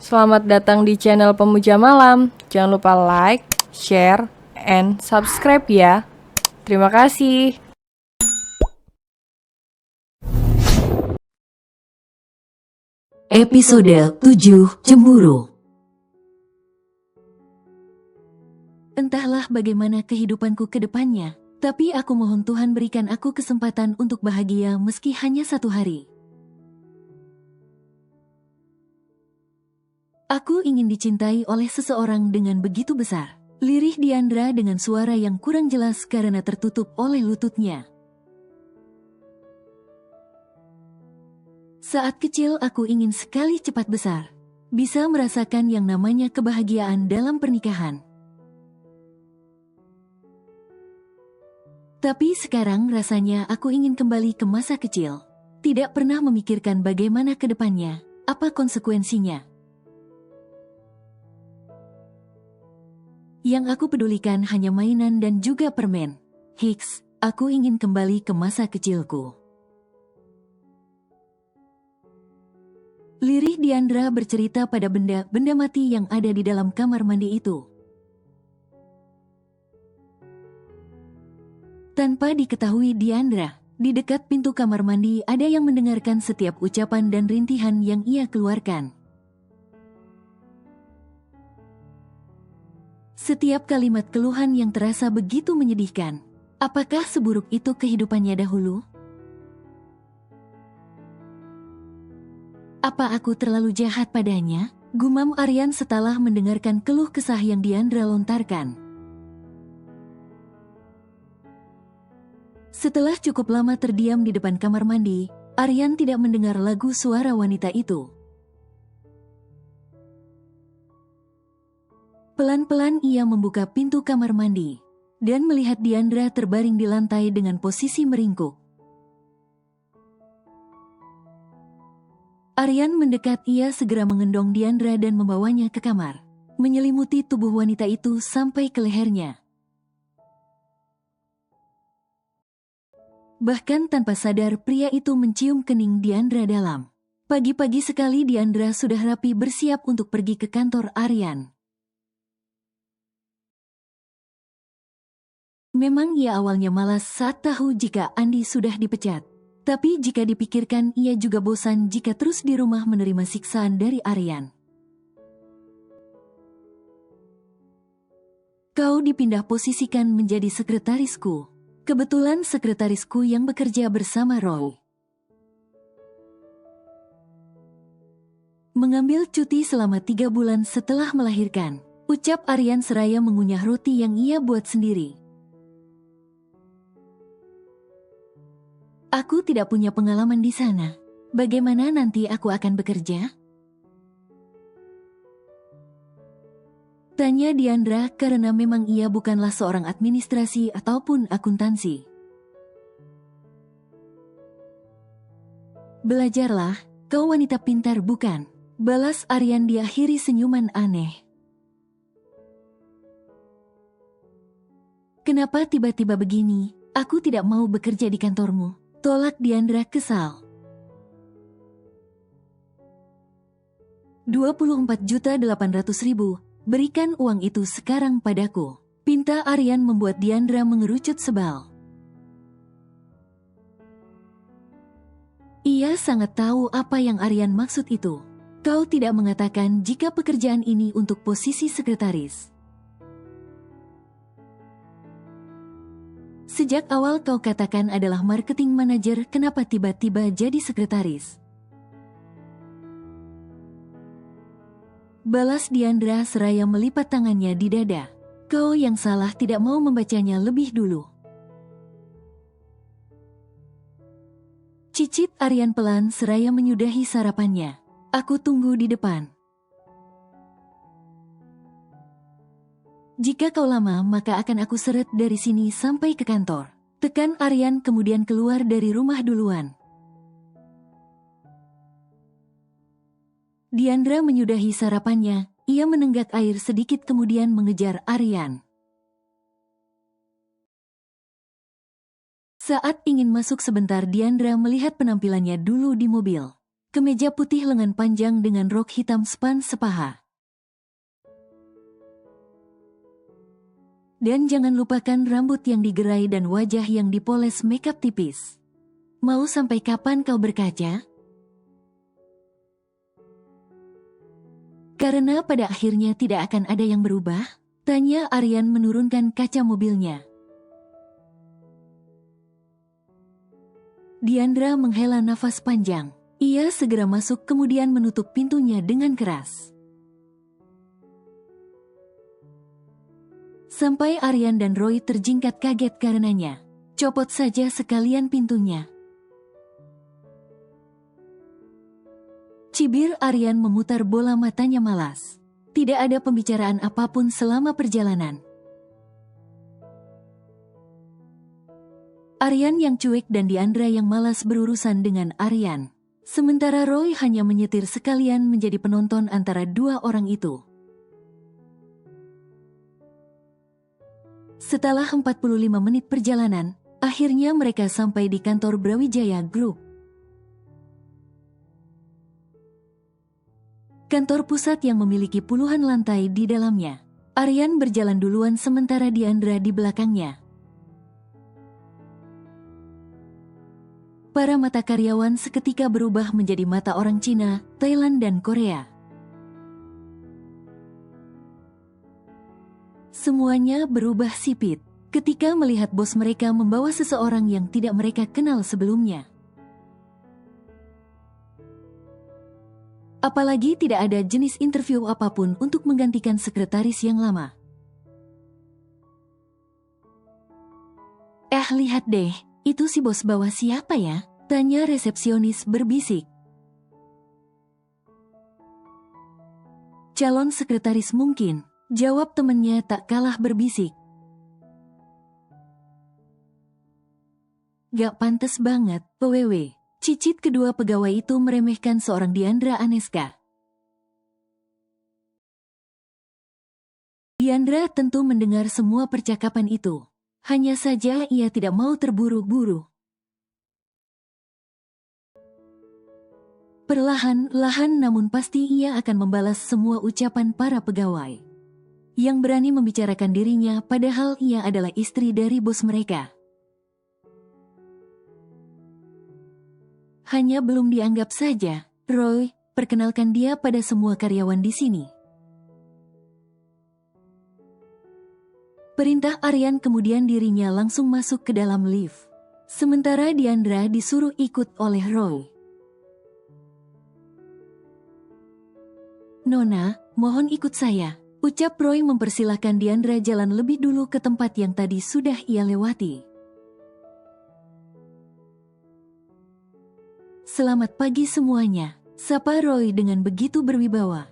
Selamat datang di channel Pemuja Malam. Jangan lupa like, share, and subscribe ya. Terima kasih. Episode 7 Cemburu. Entahlah bagaimana kehidupanku ke depannya, tapi aku mohon Tuhan berikan aku kesempatan untuk bahagia meski hanya satu hari. Aku ingin dicintai oleh seseorang dengan begitu besar. Lirih Diandra dengan suara yang kurang jelas karena tertutup oleh lututnya. Saat kecil aku ingin sekali cepat besar. Bisa merasakan yang namanya kebahagiaan dalam pernikahan. Tapi sekarang rasanya aku ingin kembali ke masa kecil. Tidak pernah memikirkan bagaimana ke depannya, apa konsekuensinya. Yang aku pedulikan hanya mainan dan juga permen. Hiks, aku ingin kembali ke masa kecilku. Lirih Diandra bercerita pada benda-benda mati yang ada di dalam kamar mandi itu. Tanpa diketahui Diandra, di dekat pintu kamar mandi ada yang mendengarkan setiap ucapan dan rintihan yang ia keluarkan. Setiap kalimat keluhan yang terasa begitu menyedihkan. Apakah seburuk itu kehidupannya dahulu? Apa aku terlalu jahat padanya? Gumam Aryan setelah mendengarkan keluh kesah yang Diandra lontarkan. Setelah cukup lama terdiam di depan kamar mandi, Aryan tidak mendengar lagu suara wanita itu. Pelan-pelan ia membuka pintu kamar mandi dan melihat Diandra terbaring di lantai dengan posisi meringkuk. Aryan mendekat, ia segera mengendong Diandra dan membawanya ke kamar, menyelimuti tubuh wanita itu sampai ke lehernya. Bahkan tanpa sadar pria itu mencium kening Diandra dalam. Pagi-pagi sekali Diandra sudah rapi bersiap untuk pergi ke kantor Aryan. Memang ia awalnya malas saat tahu jika Andi sudah dipecat. Tapi jika dipikirkan ia juga bosan jika terus di rumah menerima siksaan dari Aryan. Kau dipindah posisikan menjadi sekretarisku. Kebetulan sekretarisku yang bekerja bersama Roy. Mengambil cuti selama 3 bulan setelah melahirkan, ucap Aryan seraya mengunyah roti yang ia buat sendiri. Aku tidak punya pengalaman di sana. Bagaimana nanti aku akan bekerja? Tanya Diandra karena memang ia bukanlah seorang administrasi ataupun akuntansi. Belajarlah, kau wanita pintar bukan? Balas Aryan diakhiri senyuman aneh. Kenapa tiba-tiba begini? Aku tidak mau bekerja di kantormu. Tolak Diandra kesal. 24.800.000. Berikan uang itu sekarang padaku. Pinta Aryan membuat Diandra mengerucut sebal. Ia sangat tahu apa yang Aryan maksud itu. Kau tidak mengatakan jika pekerjaan ini untuk posisi sekretaris. Sejak awal kau katakan adalah marketing manager, kenapa tiba-tiba jadi sekretaris? Balas Diandra seraya melipat tangannya di dada. Kau yang salah tidak mau membacanya lebih dulu. Cicit Aryan pelan seraya menyudahi sarapannya. Aku tunggu di depan. Jika kau lama maka akan aku seret dari sini sampai ke kantor. Tekan Aryan kemudian keluar dari rumah duluan. Diandra menyudahi sarapannya, ia menenggak air sedikit kemudian mengejar Aryan. Saat ingin masuk sebentar Diandra melihat penampilannya dulu di mobil. kemeja putih lengan panjang dengan rok hitam span sepaha. Dan jangan lupakan rambut yang digerai dan wajah yang dipoles makeup tipis. Mau sampai kapan kau berkaca? Karena pada akhirnya tidak akan ada yang berubah, tanya Aryan menurunkan kaca mobilnya. Diandra menghela nafas panjang. Ia segera masuk kemudian menutup pintunya dengan keras. Sampai Aryan dan Roy terjingkat kaget karenanya. Copot saja sekalian pintunya. Cibir Aryan memutar bola matanya malas. Tidak ada pembicaraan apapun selama perjalanan. Aryan yang cuek dan Diandra yang malas berurusan dengan Aryan. Sementara Roy hanya menyetir sekalian menjadi penonton antara dua orang itu. Setelah 45 menit perjalanan, akhirnya mereka sampai di kantor Brawijaya Group. Kantor pusat yang memiliki puluhan lantai di dalamnya. Aryan berjalan duluan sementara Diandra di belakangnya. Para mata karyawan seketika berubah menjadi mata orang Cina, Thailand, dan Korea. Semuanya berubah sipit ketika melihat bos mereka membawa seseorang yang tidak mereka kenal sebelumnya. Apalagi tidak ada jenis interview apapun untuk menggantikan sekretaris yang lama. Lihat deh. Itu si bos bawa siapa ya? Tanya resepsionis berbisik. Calon sekretaris mungkin, jawab temannya tak kalah berbisik. Gak pantas banget, PWW. Cicit kedua pegawai itu meremehkan seorang Diandra Aneska. Diandra tentu mendengar semua percakapan itu. Hanya saja ia tidak mau terburu-buru. Perlahan-lahan namun pasti ia akan membalas semua ucapan para pegawai yang berani membicarakan dirinya padahal ia adalah istri dari bos mereka. Hanya belum dianggap saja. Roy, perkenalkan dia pada semua karyawan di sini. Perintah Aryan kemudian dirinya langsung masuk ke dalam lift. Sementara Diandra disuruh ikut oleh Roy. Nona, mohon ikut saya. Ucap Roy mempersilahkan Diandra jalan lebih dulu ke tempat yang tadi sudah ia lewati. Selamat pagi semuanya, sapa Roy dengan begitu berwibawa.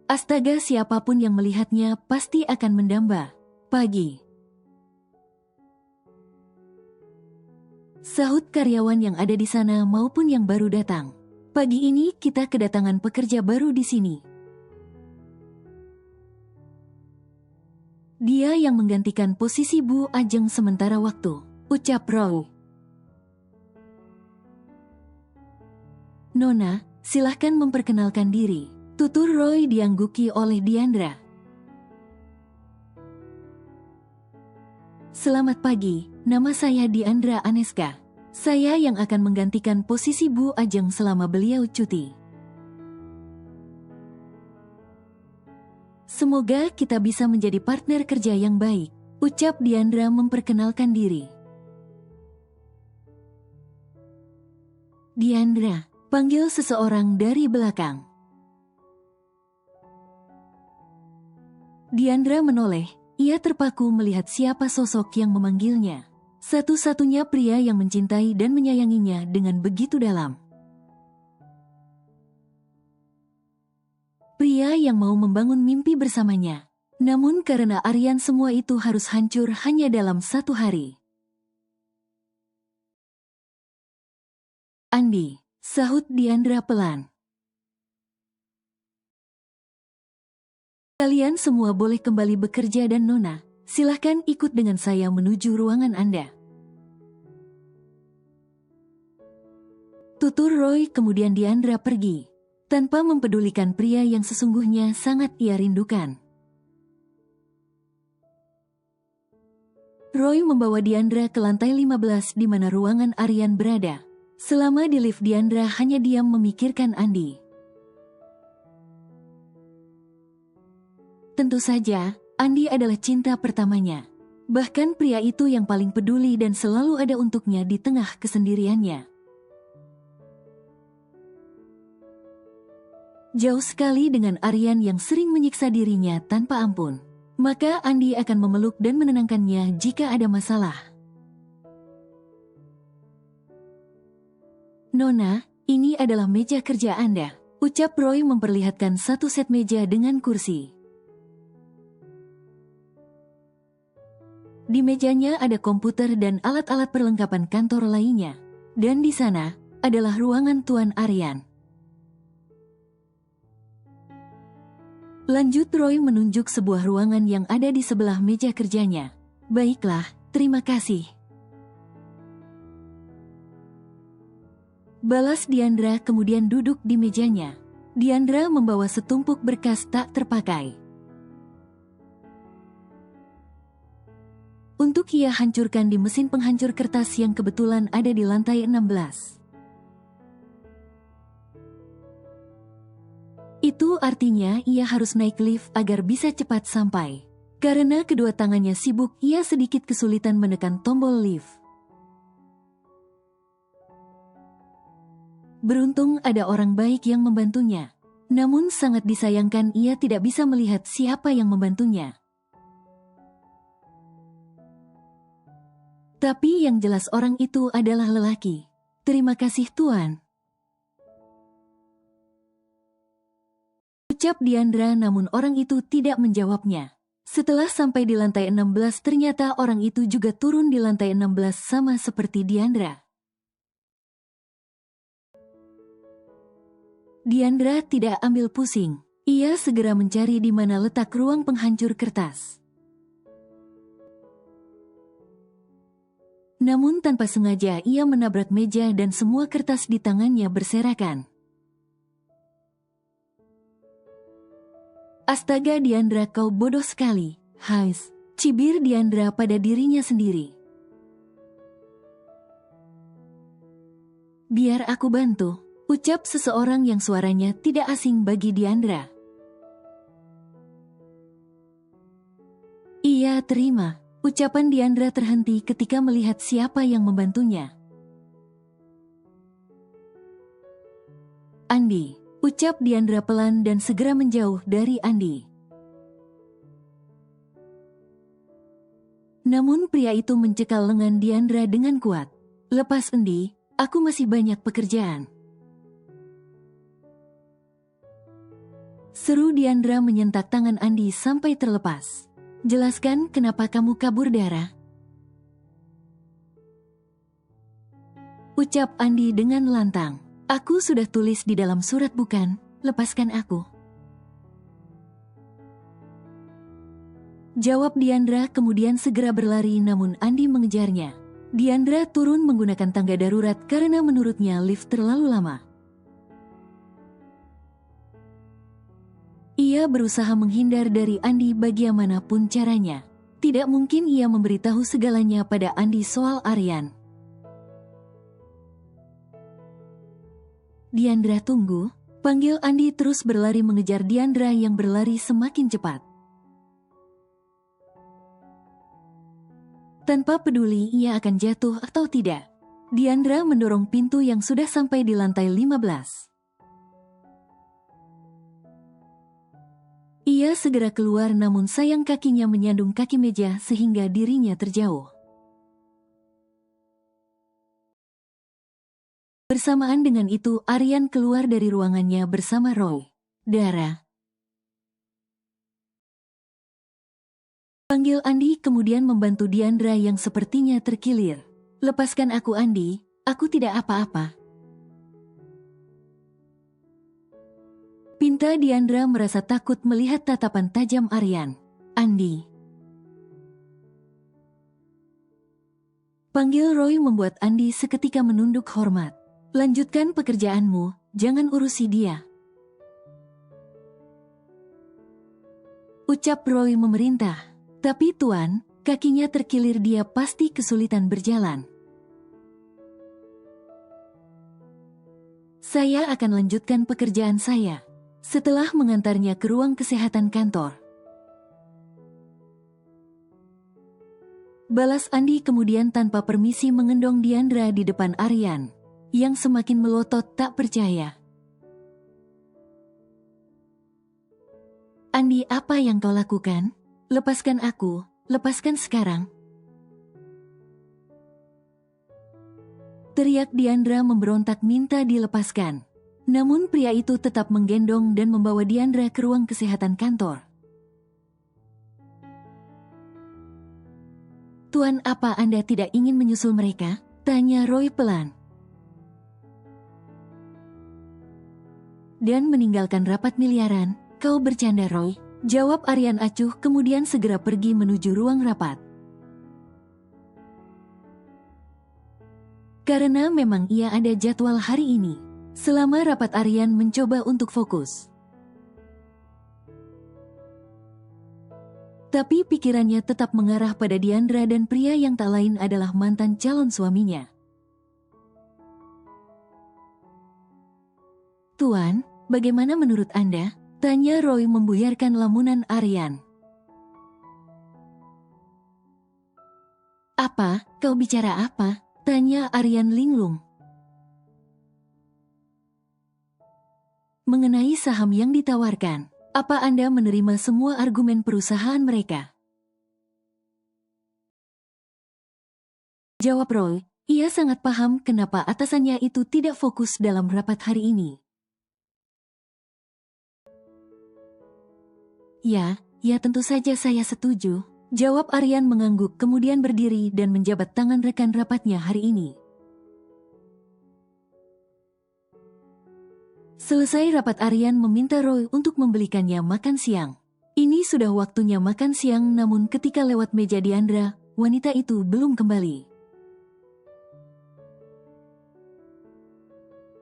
Astaga, siapapun yang melihatnya pasti akan mendamba. Pagi. Sahut karyawan yang ada di sana maupun yang baru datang. Pagi ini kita kedatangan pekerja baru di sini. Dia yang menggantikan posisi Bu Ajeng sementara waktu, ucap Roy. Nona, silahkan memperkenalkan diri. Tutur Roy diangguki oleh Diandra. Selamat pagi, nama saya Diandra Aneska. Saya yang akan menggantikan posisi Bu Ajeng selama beliau cuti. Semoga kita bisa menjadi partner kerja yang baik, ucap Diandra memperkenalkan diri. Diandra, panggil seseorang dari belakang. Diandra menoleh, ia terpaku melihat siapa sosok yang memanggilnya. Satu-satunya pria yang mencintai dan menyayanginya dengan begitu dalam. Pria yang mau membangun mimpi bersamanya. Namun karena Aryan semua itu harus hancur hanya dalam satu hari. Andi, sahut Diandra pelan. Kalian semua boleh kembali bekerja dan Nona, silahkan ikut dengan saya menuju ruangan Anda. Tutur Roy, kemudian Diandra pergi, tanpa mempedulikan pria yang sesungguhnya sangat ia rindukan. Roy membawa Diandra ke lantai 15 di mana ruangan Aryan berada. Selama di lift, Diandra hanya diam memikirkan Andi. Tentu saja, Andi adalah cinta pertamanya. Bahkan pria itu yang paling peduli dan selalu ada untuknya di tengah kesendiriannya. Jauh sekali dengan Aryan yang sering menyiksa dirinya tanpa ampun. Maka Andi akan memeluk dan menenangkannya jika ada masalah. Nona, ini adalah meja kerja Anda, ucap Roy memperlihatkan satu set meja dengan kursi. Di mejanya ada komputer dan alat-alat perlengkapan kantor lainnya. Dan di sana adalah ruangan Tuan Aryan. Lanjut Roy menunjuk sebuah ruangan yang ada di sebelah meja kerjanya. Baiklah, terima kasih. Balas Diandra kemudian duduk di mejanya. Diandra membawa setumpuk berkas tak terpakai. Untuk ia hancurkan di mesin penghancur kertas yang kebetulan ada di lantai 16. Itu artinya ia harus naik lift agar bisa cepat sampai. Karena kedua tangannya sibuk, ia sedikit kesulitan menekan tombol lift. Beruntung ada orang baik yang membantunya. Namun sangat disayangkan ia tidak bisa melihat siapa yang membantunya. Tapi yang jelas orang itu adalah lelaki. Terima kasih Tuan. Ucap Diandra, namun orang itu tidak menjawabnya. Setelah sampai di lantai 16 ternyata orang itu juga turun di lantai 16 sama seperti Diandra. Diandra tidak ambil pusing. Ia segera mencari di mana letak ruang penghancur kertas. Namun tanpa sengaja ia menabrak meja dan semua kertas di tangannya berserakan. Astaga Diandra, kau bodoh sekali. Hais, cibir Diandra pada dirinya sendiri. Biar aku bantu, ucap seseorang yang suaranya tidak asing bagi Diandra. Iya, terima. Ucapan Diandra terhenti ketika melihat siapa yang membantunya. Andi, ucap Diandra pelan dan segera menjauh dari Andi. Namun pria itu mencekal lengan Diandra dengan kuat. Lepas Andi, aku masih banyak pekerjaan. Seru Diandra menyentak tangan Andi sampai terlepas. Jelaskan kenapa kamu kabur, Dara. Ucap Andi dengan lantang. Aku sudah tulis di dalam surat bukan? Lepaskan aku. Jawab Diandra kemudian segera berlari namun Andi mengejarnya. Diandra turun menggunakan tangga darurat karena menurutnya lift terlalu lama. Ia berusaha menghindar dari Andi bagaimanapun caranya. Tidak mungkin ia memberitahu segalanya pada Andi soal Aryan. Diandra, tunggu. Panggil Andi terus berlari mengejar Diandra yang berlari semakin cepat. Tanpa peduli ia akan jatuh atau tidak, Diandra mendorong pintu yang sudah sampai di lantai 15. Ia segera keluar namun sayang kakinya menyandung kaki meja sehingga dirinya terjauh. Bersamaan dengan itu Aryan keluar dari ruangannya bersama Roy. Dara. Panggil Andi kemudian membantu Diandra yang sepertinya terkilir. Lepaskan aku Andi, aku tidak apa-apa. Pinta Diandra merasa takut melihat tatapan tajam Aryan. Andi. Panggil Roy membuat Andi seketika menunduk hormat. Lanjutkan pekerjaanmu, jangan urusi dia. Ucap Roy memerintah. Tapi Tuan, kakinya terkilir, dia pasti kesulitan berjalan. Saya akan lanjutkan pekerjaan saya. Setelah mengantarnya ke ruang kesehatan kantor. Balas Andi kemudian tanpa permisi mengendong Diandra di depan Aryan, yang semakin melotot tak percaya. Andi, apa yang kau lakukan? Lepaskan aku, lepaskan sekarang. Teriak Diandra memberontak minta dilepaskan. Namun pria itu tetap menggendong dan membawa Diandra ke ruang kesehatan kantor. Tuan, apa Anda tidak ingin menyusul mereka? Tanya Roy pelan. Dan meninggalkan rapat miliaran. Kau bercanda, Roy? Jawab Aryan acuh, kemudian segera pergi menuju ruang rapat. Karena memang ia ada jadwal hari ini. Selama rapat Aryan mencoba untuk fokus. Tapi pikirannya tetap mengarah pada Diandra dan pria yang tak lain adalah mantan calon suaminya. Tuan, bagaimana menurut Anda? Tanya Roy membuyarkan lamunan Aryan. Apa? Kau bicara apa? Tanya Aryan linglung. Mengenai saham yang ditawarkan, apa Anda menerima semua argumen perusahaan mereka? Jawab Roy, ia sangat paham kenapa atasannya itu tidak fokus dalam rapat hari ini. Ya tentu saja saya setuju. Jawab Aryan mengangguk kemudian berdiri dan menjabat tangan rekan rapatnya hari ini. Selesai rapat Aryan meminta Roy untuk membelikannya makan siang. Ini sudah waktunya makan siang, namun ketika lewat meja Diandra, wanita itu belum kembali.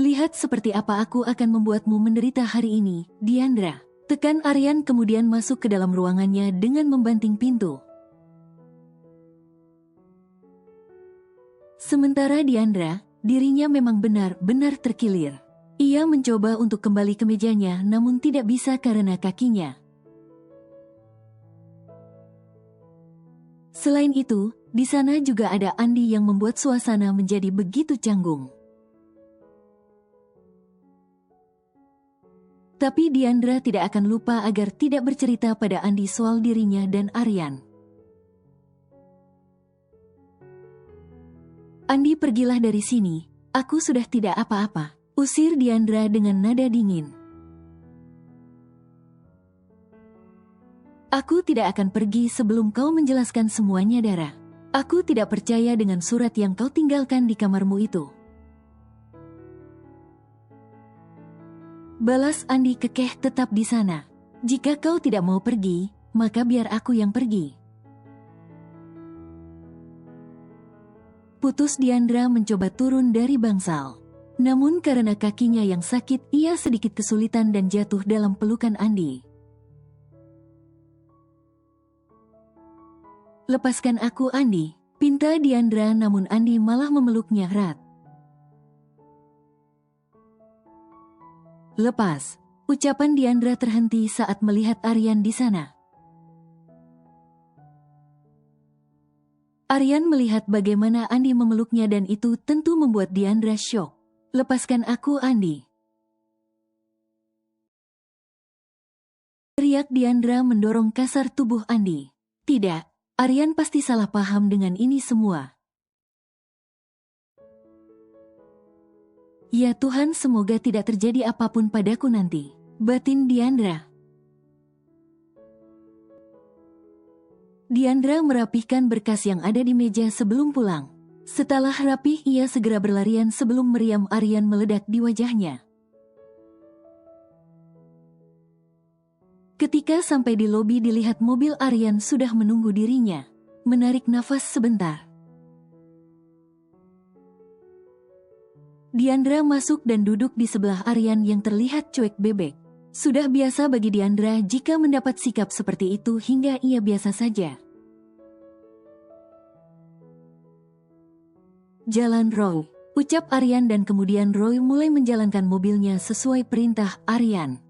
Lihat seperti apa aku akan membuatmu menderita hari ini, Diandra. Tekan Aryan kemudian masuk ke dalam ruangannya dengan membanting pintu. Sementara Diandra, dirinya memang benar-benar terkilir. Ia mencoba untuk kembali ke mejanya namun tidak bisa karena kakinya. Selain itu, di sana juga ada Andi yang membuat suasana menjadi begitu canggung. Tapi Diandra tidak akan lupa agar tidak bercerita pada Andi soal dirinya dan Aryan. Andi, pergilah dari sini, aku sudah tidak apa-apa, usir Diandra dengan nada dingin. Aku tidak akan pergi sebelum kau menjelaskan semuanya, Dara. Aku tidak percaya dengan surat yang kau tinggalkan di kamarmu itu. Balas Andi kekeh tetap di sana. Jika kau tidak mau pergi, maka biar aku yang pergi. Putus Diandra mencoba turun dari bangsal. Namun karena kakinya yang sakit, ia sedikit kesulitan dan jatuh dalam pelukan Andi. Lepaskan aku, Andi, pinta Diandra, namun Andi malah memeluknya erat. Lepas, ucapan Diandra terhenti saat melihat Aryan di sana. Aryan melihat bagaimana Andi memeluknya dan itu tentu membuat Diandra syok. Lepaskan aku, Andi. Teriak Diandra mendorong kasar tubuh Andi. Tidak, Aryan pasti salah paham dengan ini semua. Ya Tuhan, semoga tidak terjadi apapun padaku nanti, batin Diandra. Diandra merapihkan berkas yang ada di meja sebelum pulang. Setelah rapih, ia segera berlarian sebelum meriam Aryan meledak di wajahnya. Ketika sampai di lobi, dilihat mobil Aryan sudah menunggu dirinya. Menarik nafas sebentar. Diandra masuk dan duduk di sebelah Aryan yang terlihat cuek bebek. Sudah biasa bagi Diandra jika mendapat sikap seperti itu hingga ia biasa saja. Jalan Roy, ucap Aryan dan kemudian Roy mulai menjalankan mobilnya sesuai perintah Aryan.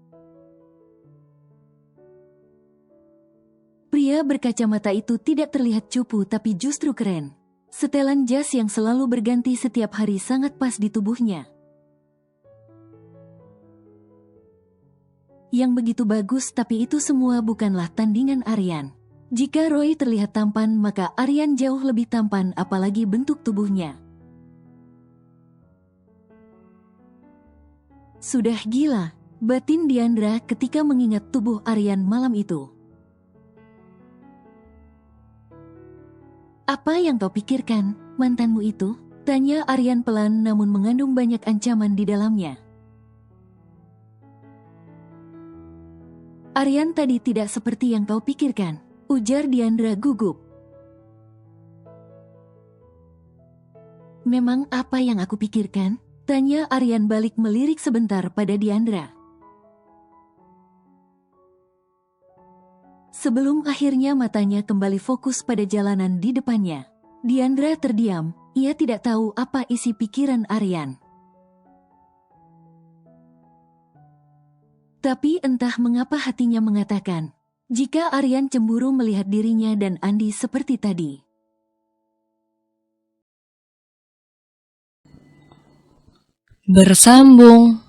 Pria berkacamata itu tidak terlihat cupu tapi justru keren. Setelan jas yang selalu berganti setiap hari sangat pas di tubuhnya. Yang begitu bagus tapi itu semua bukanlah tandingan Aryan. Jika Roy terlihat tampan maka Aryan jauh lebih tampan apalagi bentuk tubuhnya. Sudah gila, batin Diandra ketika mengingat tubuh Aryan malam itu. Apa yang kau pikirkan, mantanmu itu? Tanya Aryan pelan namun mengandung banyak ancaman di dalamnya. Aryan tadi tidak seperti yang kau pikirkan, ujar Diandra gugup. Memang apa yang aku pikirkan? Tanya Aryan balik melirik sebentar pada Diandra. Sebelum akhirnya matanya kembali fokus pada jalanan di depannya. Diandra terdiam, ia tidak tahu apa isi pikiran Aryan. Tapi entah mengapa hatinya mengatakan, jika Aryan cemburu melihat dirinya dan Andi seperti tadi. Bersambung.